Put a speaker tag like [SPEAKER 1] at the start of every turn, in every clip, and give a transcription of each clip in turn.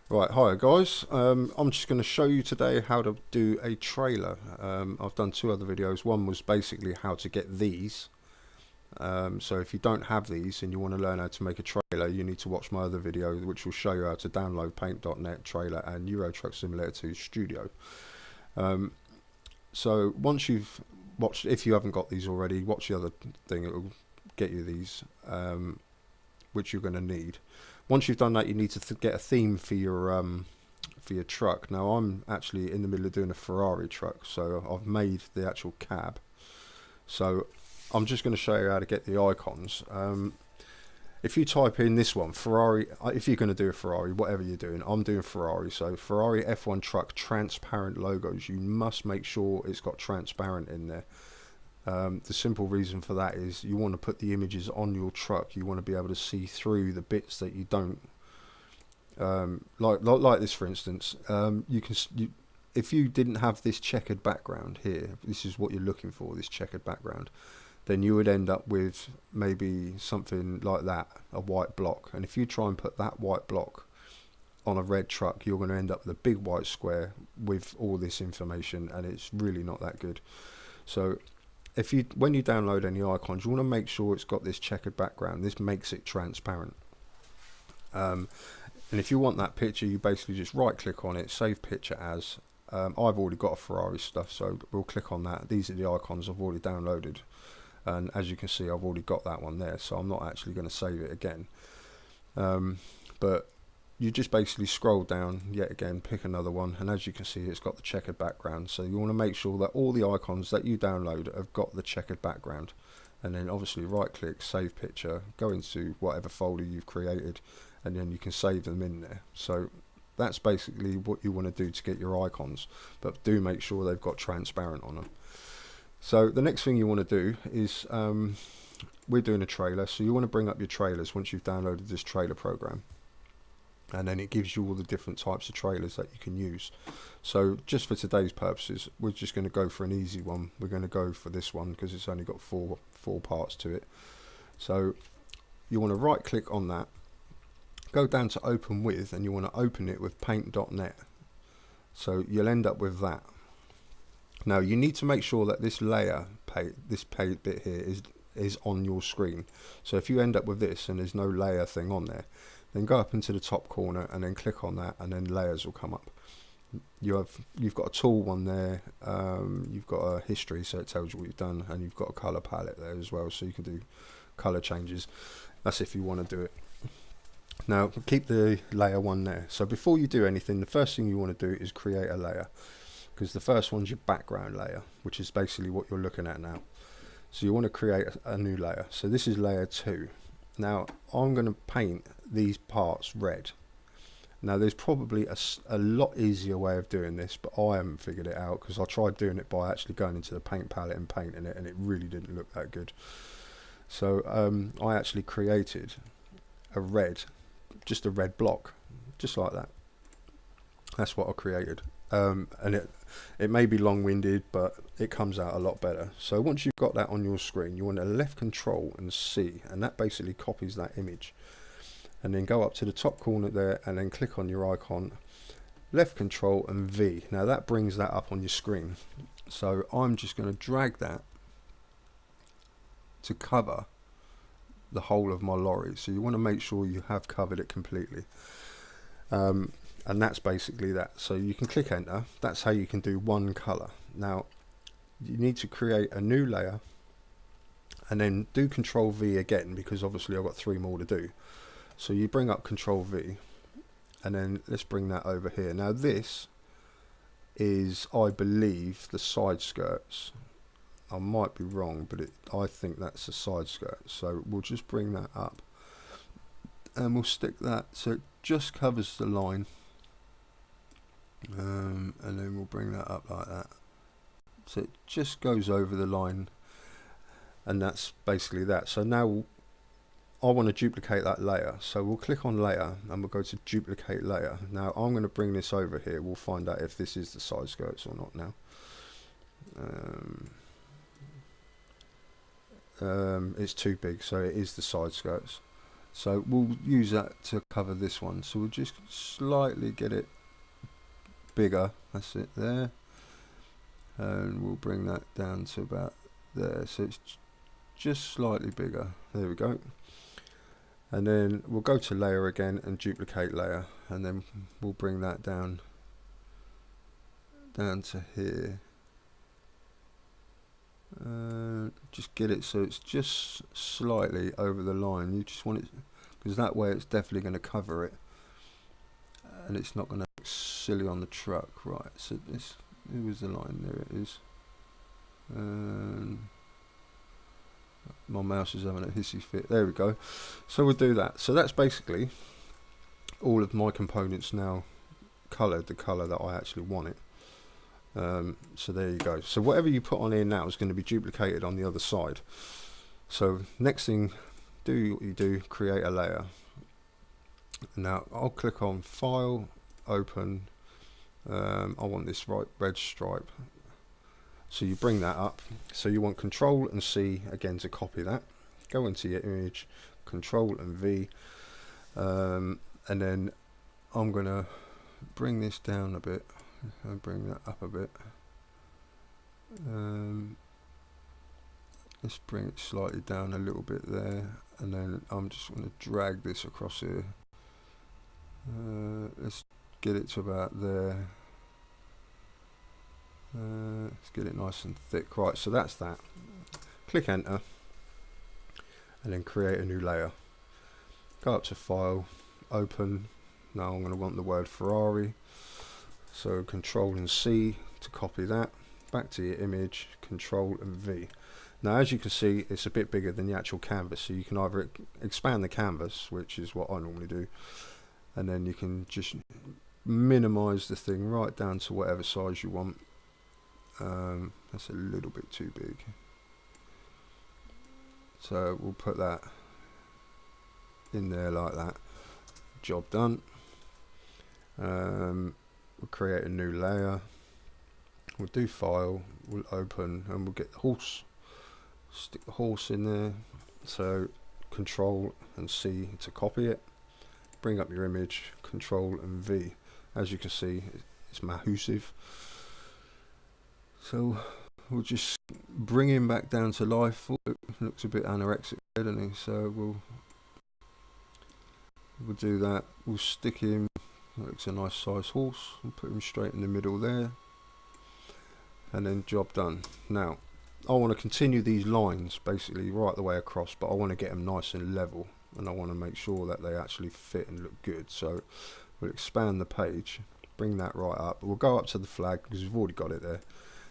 [SPEAKER 1] Right, hi guys. I'm just going to show you today how to do a trailer. I've done two other videos. One was basically how to get these. So if you don't have these and you want to learn how to make a trailer, you need to watch my other video, which will show you how to download Paint.net trailer and Eurotruck Simulator 2 Studio. So once you've watched, if you haven't got these already, watch the other thing. It will get you these, which you're going to need. Once you've done that, you need to get a theme for your truck. Now I'm actually in the middle of doing a Ferrari truck, so I've made the actual cab. So I'm just going to show you how to get the icons. If you type in this one, Ferrari, if you're going to do a Ferrari, whatever you're doing, I'm doing Ferrari. So Ferrari F1 truck transparent logos. You must make sure it's got transparent in there. The simple reason for that is you want to put the images on your truck. You want to be able to see through the bits that you don't. Like this, for instance. If you didn't have this checkered background here, this is what you're looking for, this checkered background, then you would end up with maybe something like that, a white block. And if you try and put that white block on a red truck, you're going to end up with a big white square with all this information, and it's really not that good. So when you download any icons, you want to make sure it's got this checkered background. This makes it transparent. And if you want that picture, you basically just right click on it, save picture as. I've already got a Ferrari stuff, so we'll click on that. These are the icons I've already downloaded, and as you can see, I've already got that one there, so I'm not actually going to save it again. But you just basically scroll down yet again, pick another one, and as you can see, it's got the checkered background. So you want to make sure that all the icons that you download have got the checkered background, and then obviously right click, save picture, go into whatever folder you've created, and then you can save them in there. So that's basically what you want to do to get your icons, but do make sure they've got transparent on them. So the next thing you want to do is we're doing a trailer, so you want to bring up your trailers once you've downloaded this trailer program, and then it gives you all the different types of trailers that you can use. So just for today's purposes, we're just going to go for an easy one. We're going to go for this one because it's only got four parts to it. So you want to right click on that, go down to open with, and you want to open it with Paint.net. So you'll end up with that. Now you need to make sure that this layer, this bit here is on your screen. So if you end up with this and there's no layer thing on there, then go up into the top corner and then click on that, and then layers will come up. You've got a tool one there, you've got a history, so it tells you what you've done, and you've got a color palette there as well, so you can do color changes. That's if you want to do it. Now keep the layer one there. So before you do anything, the first thing you want to do is create a layer, because the first one's your background layer, which is basically what you're looking at now. So you want to create a new layer. So this is layer 2. Now I'm going to paint these parts red. Now there's probably a lot easier way of doing this, but I haven't figured it out, because I tried doing it by actually going into the paint palette and painting it, and it really didn't look that good. So I actually created just a red block, just like that. That's what I created. And it may be long-winded, but it comes out a lot better. So once you've got that on your screen, you want to left control and C, and that basically copies that image, and then go up to the top corner there and then click on your icon, left control and V. Now that brings that up on your screen. So I'm just going to drag that to cover the whole of my lorry. So you want to make sure you have covered it completely. And that's basically that. So you can click enter. That's how you can do one color. Now you need to create a new layer, and then do Control V again, because obviously I've got 3 more to do. So you bring up Control V, and then let's bring that over here. Now this is, I believe, the side skirts. I might be wrong, but I think that's the side skirt. So we'll just bring that up, and we'll stick that so it just covers the line. And then we'll bring that up like that, so it just goes over the line, and that's basically that. So now I want to duplicate that layer, so we'll click on layer and we'll go to duplicate layer. Now I'm going to bring this over here. We'll find out if this is the side skirts or not now. It's too big, so it is the side skirts. So we'll use that to cover this one. So we'll just slightly get it bigger. That's it there. And we'll bring that down to about there. So it's just slightly bigger. There we go. And then we'll go to layer again and duplicate layer. And then we'll bring that down to here. Just get it so it's just slightly over the line. You just want it, because that way it's definitely going to cover it, and it's not going to look silly on the truck. Right, so this, here was the line, there it is. My mouse is having a hissy fit. There we go. So we'll do that. So that's basically all of my components now coloured the colour that I actually want it. So there you go. So whatever you put on here now is going to be duplicated on the other side. So next thing, do what you do, create a layer. Now I'll click on File, Open. I want this red stripe. So you bring that up. So you want Control and C again to copy that. Go into your image, Control and V, and then I'm going to bring this down a bit. And bring that up a bit. Let's bring it slightly down a little bit there, and then I'm just going to drag this across here. Let's get it to about there. Let's get it nice and thick. Right, so that's that. Click enter and then create a new layer. Go up to File, Open. Now I'm going to want the word Ferrari. So Control and C to copy that. Back to your image, Control and V. Now as you can see, it's a bit bigger than the actual canvas, so you can either expand the canvas, which is what I normally do, and then you can just minimize the thing right down to whatever size you want. That's a little bit too big, so we'll put that in there like that. Job done. We'll create a new layer. We'll do File, we'll Open, and we'll get the horse. Stick the horse in there. So Control and C to copy it. Bring up your image, Control and V. As you can see, it's massive. So we'll just bring him back down to life. Oh, it looks a bit anorexic, doesn't he? So we'll do that. We'll stick him. That looks a nice size horse. We'll put him straight in the middle there. And then job done. Now, I want to continue these lines basically right the way across, but I want to get them nice and level. And I want to make sure that they actually fit and look good. So we'll expand the page, bring that right up. We'll go up to the flag because we've already got it there.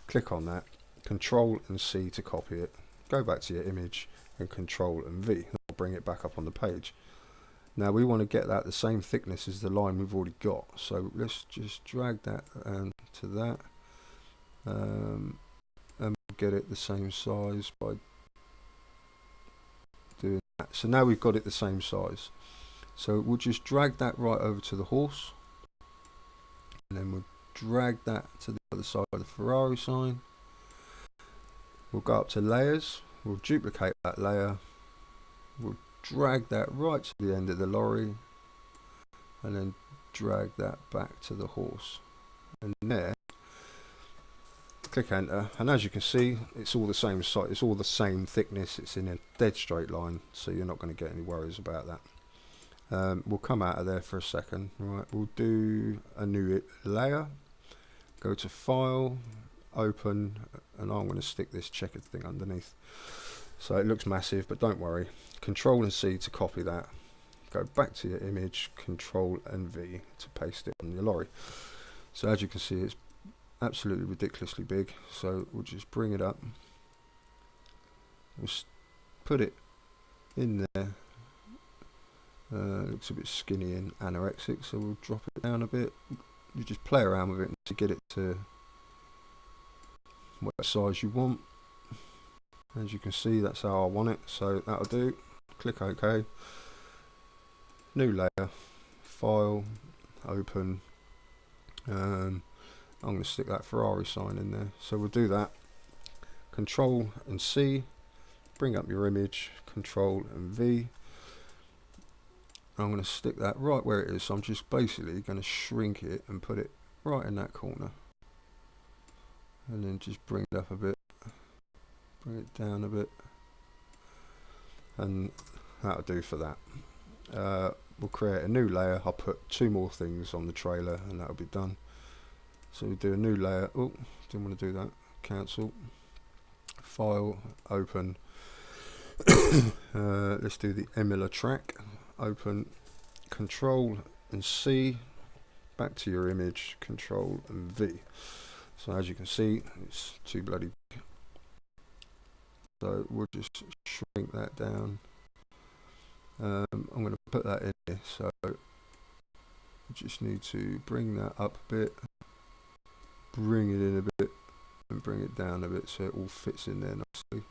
[SPEAKER 1] Click on that. Control and C to copy it. Go back to your image and Control and V. That'll bring it back up on the page. Now we want to get that the same thickness as the line we've already got, so let's just drag that to that, and get it the same size by doing that. So now we've got it the same size, so we'll just drag that right over to the horse, and then we'll drag that to the other side of the Ferrari sign. We'll go up to layers, we'll duplicate that layer, we'll drag that right to the end of the lorry, and then drag that back to the horse, and there, click enter, and as you can see, it's all the same size, it's all the same thickness, it's in a dead straight line, so you're not going to get any worries about that. We'll come out of there for a second. Right, we'll do a new layer, go to File, Open, and I'm going to stick this checkered thing underneath. So it looks massive, but don't worry. Control and C to copy that. Go back to your image, Control and V to paste it on your lorry. So as you can see, it's absolutely ridiculously big. So we'll just bring it up. We'll put it in there. It looks a bit skinny and anorexic, so we'll drop it down a bit. You just play around with it to get it to what size you want. As you can see, that's how I want it, so that'll do. Click OK. New layer, File, Open. I'm going to stick that Ferrari sign in there, so we'll do that. Control and C, bring up your image, Control and V. I'm going to stick that right where it is. So I'm just basically going to shrink it and put it right in that corner, and then just bring it up a bit, bring it down a bit, and that'll do for that. We'll create a new layer. I'll put 2 more things on the trailer and that'll be done. So we do a new layer. Oh, didn't want to do that. Cancel. File, open. Let's do the eurotruck. Open, Control and C. Back to your image, Control and V. So as you can see, it's too bloody big. So we'll just shrink that down. I'm going to put that in here, so we just need to bring that up a bit, bring it in a bit, and bring it down a bit so it all fits in there nicely.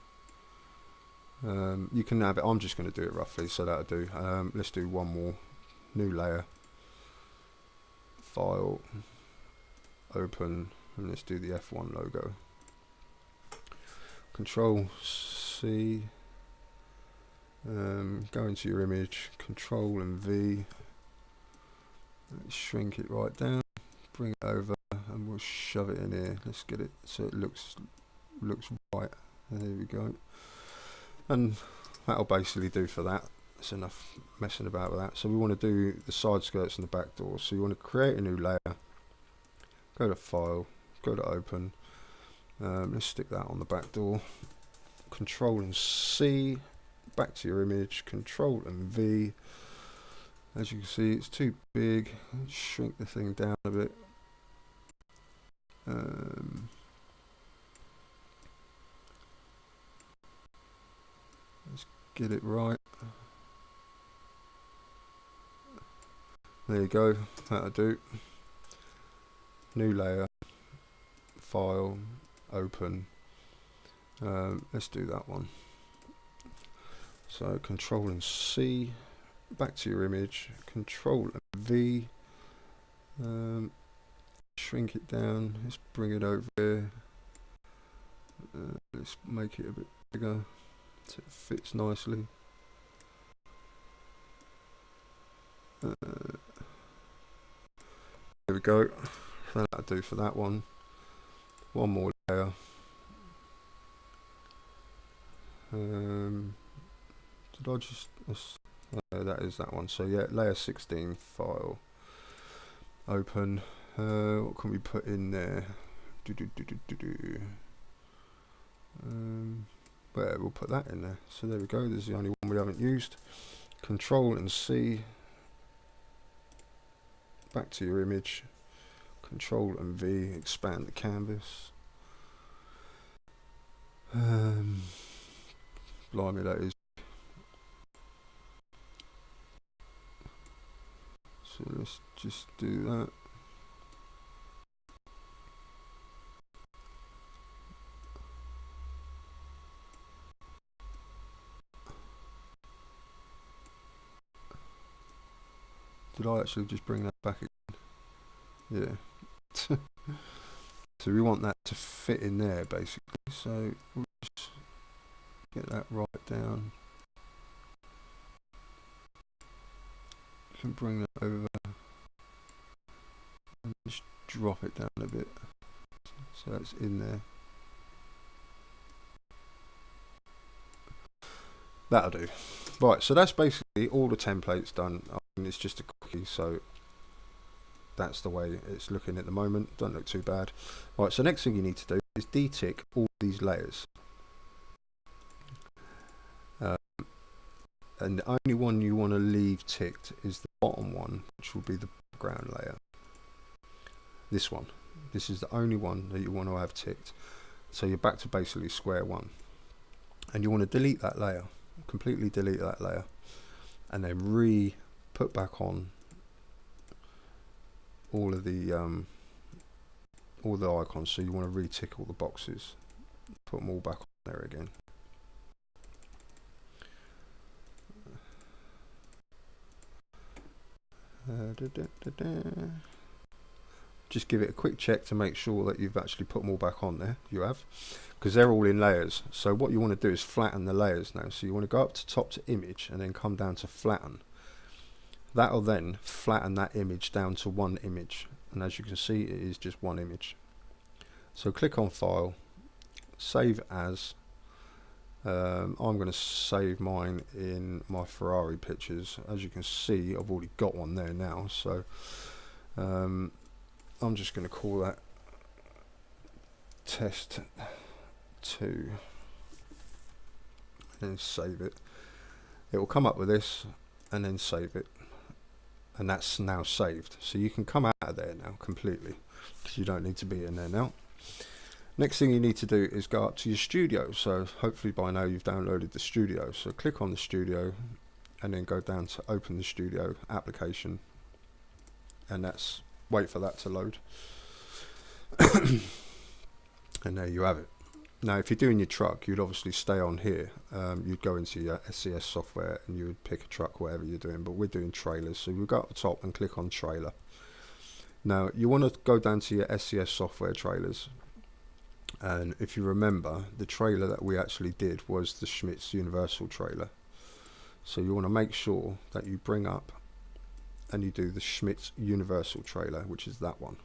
[SPEAKER 1] You can have it, I'm just going to do it roughly, so that'll do. Let's do one more, new layer, file, open, and let's do the F1 logo. Control C. Go into your image, Control and V, shrink it right down, bring it over, and we'll shove it in here. Let's get it so it looks right. There we go. And that'll basically do for that. It's enough messing about with that. So we want to do the side skirts and the back door. So you want to create a new layer, go to File, go to Open. Let's stick that on the back door. Control and C. Back to your image, Control and V. As you can see, it's too big. Shrink the thing down a bit. Let's get it right. There you go, that'll do. New layer, file, open. Let's do that one. So Control and C, back to your image, Control and V, shrink it down, let's bring it over here, let's make it a bit bigger so it fits nicely. There we go, that'll do for that one. One more layer. Did I just... that is that one. So yeah, layer 16, file, open. What can we put in there? Well, we'll put that in there. So there we go. This is the only one we haven't used. Control and C. Back to your image. Control and V. Expand the canvas. Blimey, that is. So let's just do that. Did I actually just bring that back again? Yeah. So we want that to fit in there basically. So we'll just get that right down. You can bring that over and just drop it down a bit so it's in there. That'll do. Right, so that's basically all the templates done. I mean, it's just a quickie, so that's the way it's looking at the moment. Don't look too bad. Right, so next thing you need to do is de-tick all these layers. And the only one you want to leave ticked is the bottom one, which will be the background layer. This one. This is the only one that you want to have ticked. So you're back to basically square one. And you want to delete that layer. Completely delete that layer. And then put back on all of the icons. So you want to re-tick all the boxes. Put them all back on there again. Just give it a quick check to make sure that you've actually put them all back on there. You have, because they're all in layers. So what you want to do is flatten the layers now. So you want to go up to top to image and then come down to flatten. That'll then flatten that image down to one image, and as you can see, it is just one image. So click on File, Save As. I'm going to save mine in my Ferrari pictures. As you can see, I've already got one there now, so I'm just going to call that Test 2 and save it. It will come up with this and then save it, and that's now saved. So you can come out of there now completely, because you don't need to be in there now. Next thing you need to do is go up to your studio. So hopefully by now you've downloaded the studio. So click on the studio and then go down to open the studio application, and that's, wait for that to load. And there you have it. Now if you're doing your truck, you'd obviously stay on here. You'd go into your SCS software and you would pick a truck, whatever you're doing, but we're doing trailers, so we'll go up the top and click on trailer. Now you want to go down to your SCS software trailers, and if you remember, the trailer that we actually did was the Schmitz Universal trailer. So you want to make sure that you bring up and you do the Schmitz Universal trailer, which is that one.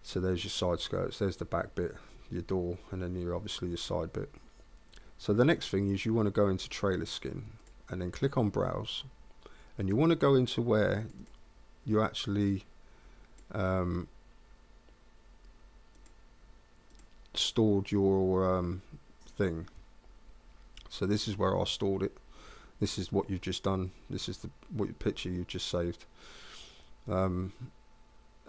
[SPEAKER 1] So there's your side skirts, there's the back bit, your door, and then obviously your side bit. So the next thing is you want to go into trailer skin and then click on browse, and you want to go into where you actually stored your thing. So this is where I stored it. This is what you've just done. This is what picture you've just saved. And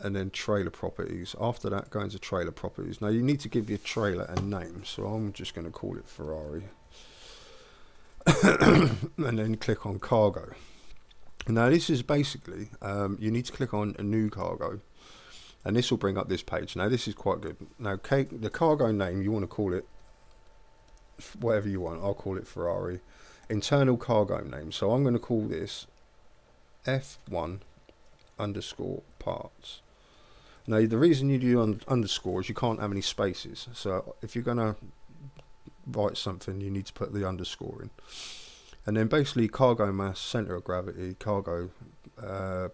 [SPEAKER 1] then trailer properties. After that, go into trailer properties. Now you need to give your trailer a name, so I'm just going to call it Ferrari. And then click on cargo. Now this is basically, you need to click on a new cargo, and this will bring up this page. Now this is quite good. Now the cargo name, you want to call it whatever you want. I'll call it Ferrari. Internal cargo name, so I'm going to call this F1 underscore parts. Now the reason you do underscore is you can't have any spaces, so if you're going to write something, you need to put the underscore in. And then basically cargo mass, center of gravity, cargo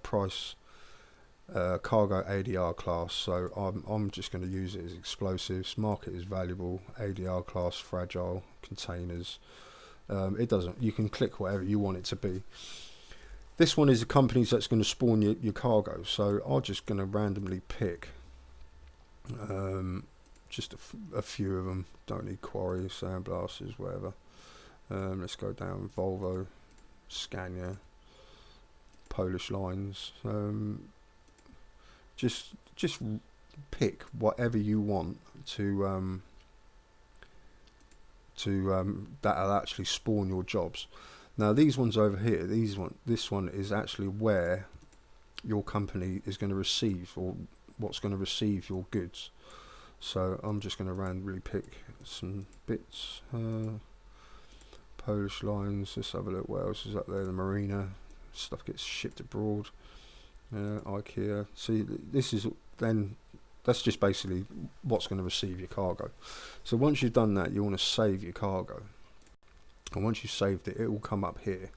[SPEAKER 1] price, cargo ADR class. So I'm just going to use it as explosives. Market is valuable, ADR class fragile, containers. It doesn't, you can click whatever you want it to be. This one is the companies that's going to spawn your cargo, so I'm just going to randomly pick just a few of them. Don't need quarry, sandblasters, whatever. Let's go down Volvo, Scania, Polish lines. Just pick whatever you want to that'll actually spawn your jobs. Now these ones over here, this one is actually where your company is going to receive, or what's going to receive your goods. So I'm just going to randomly pick some bits. Polish lines, let's have a look what else is up there. The marina stuff gets shipped abroad. IKEA. See, this is then, that's just basically what's going to receive your cargo. So once you've done that, you want to save your cargo, and once you've saved it, it will come up here.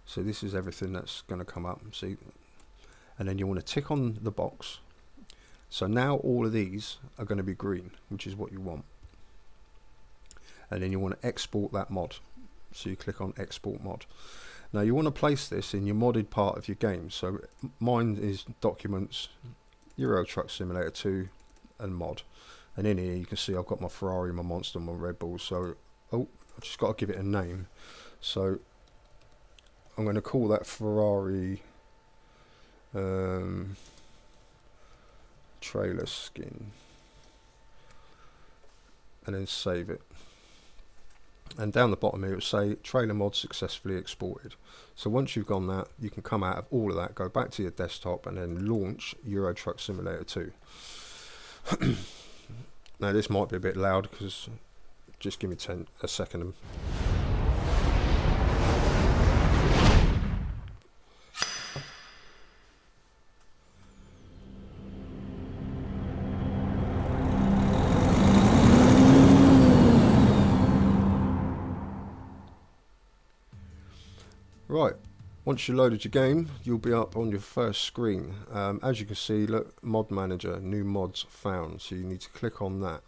[SPEAKER 1] So this is everything that's going to come up, see, and then you want to tick on the box. So now all of these are going to be green, which is what you want. And then you want to export that mod, so you click on export mod. Now you want to place this in your modded part of your game. So mine is documents, Eurotruck Simulator 2 and mod, and in here you can see I've got my Ferrari, my Monster, my Red Bull. So I've just got to give it a name, so I'm going to call that Ferrari trailer skin, and then save it. And down the bottom here it will say trailer mod successfully exported. So once you've gone that, you can come out of all of that, go back to your desktop, and then launch Eurotruck Simulator 2. Now this might be a bit loud, because just give me a second. Right, Once you loaded your game, you'll be up on your first screen. As you can see, look, mod manager, new mods found, so you need to click on that.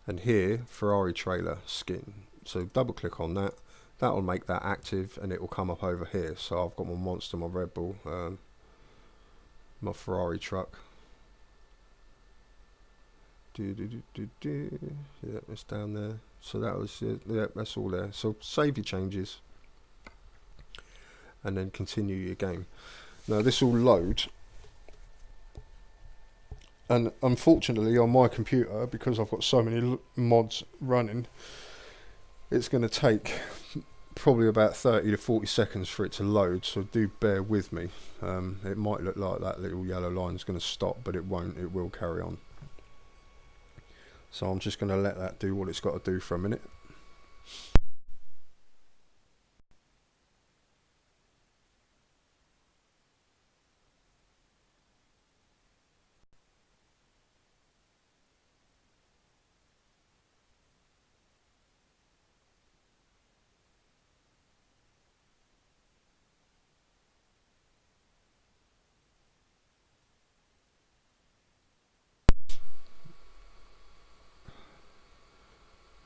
[SPEAKER 1] And here, Ferrari trailer skin, so double click on that. That will make that active and it will come up over here. So I've got my Monster, my Red Bull, my Ferrari truck. Yeah, it's down there. So that was it. Yeah, that's all there. So save your changes and then continue your game. Now this will load, and unfortunately on my computer, because I've got so many mods running, it's going to take probably about 30 to 40 seconds for it to load, so do bear with me. It might look like that little yellow line is going to stop, but it won't, it will carry on. So I'm just going to let that do what it's got to do for a minute.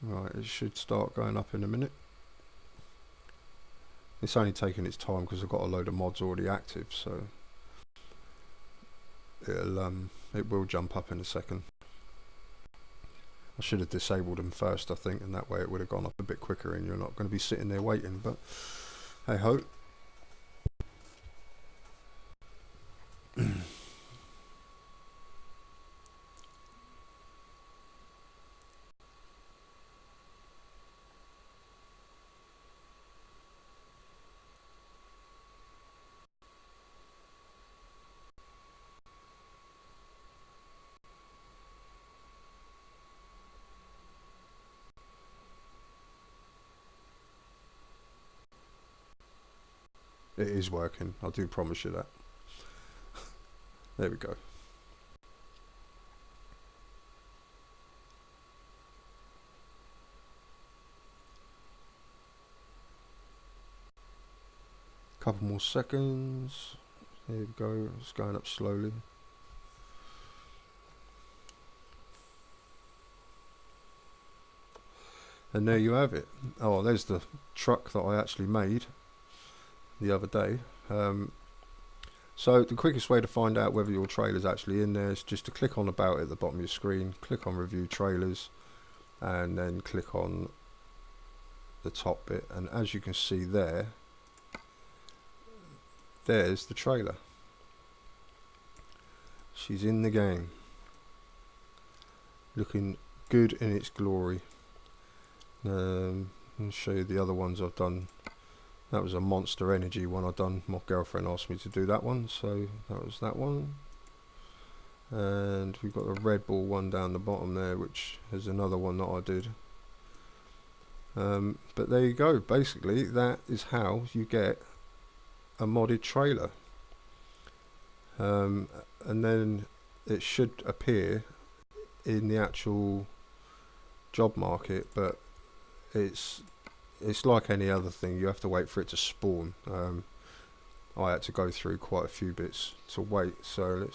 [SPEAKER 1] Right, it should start going up in a minute. It's only taking its time because I've got a load of mods already active, so it will jump up in a second. I should have disabled them first, I think, and that way it would have gone up a bit quicker and you're not going to be sitting there waiting, but hey ho. It is working, I do promise you that. There we go. Couple more seconds. There we go, it's going up slowly. And there you have it. Oh, there's the truck that I actually made the other day. So the quickest way to find out whether your trailer is actually in there is just to click on About at the bottom of your screen, click on Review Trailers, and then click on the top bit, and as you can see there, there's the trailer. She's in the game, looking good in its glory. I'll show you the other ones I've done. That was a Monster Energy one I've done. My girlfriend asked me to do that one, so that was that one. And we've got the Red Bull one down the bottom there, which is another one that I did. But there you go. Basically, that is how you get a modded trailer. And then it should appear in the actual job market, but it's like any other thing, you have to wait for it to spawn. I had to go through quite a few bits to wait, so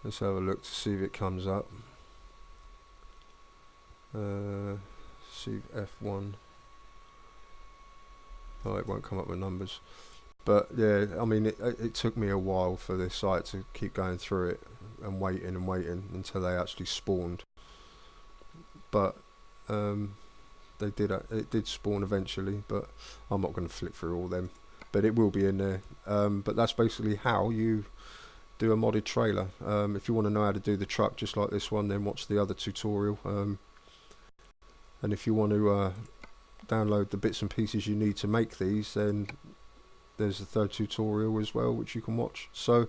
[SPEAKER 1] let's have a look to see if it comes up. See F1. Oh, it won't come up with numbers, but yeah, I mean it took me a while for this site to keep going through it and waiting until they actually spawned, but it did spawn eventually, but I'm not going to flip through all them, but it will be in there. But that's basically how you do a modded trailer. If you want to know how to do the truck just like this one, then watch the other tutorial. And if you want to download the bits and pieces you need to make these, then there's a third tutorial as well which you can watch. So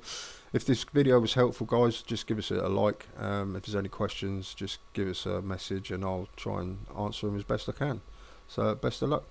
[SPEAKER 1] if this video was helpful, guys, just give us a like. If there's any questions, just give us a message and I'll try and answer them as best I can. So best of luck.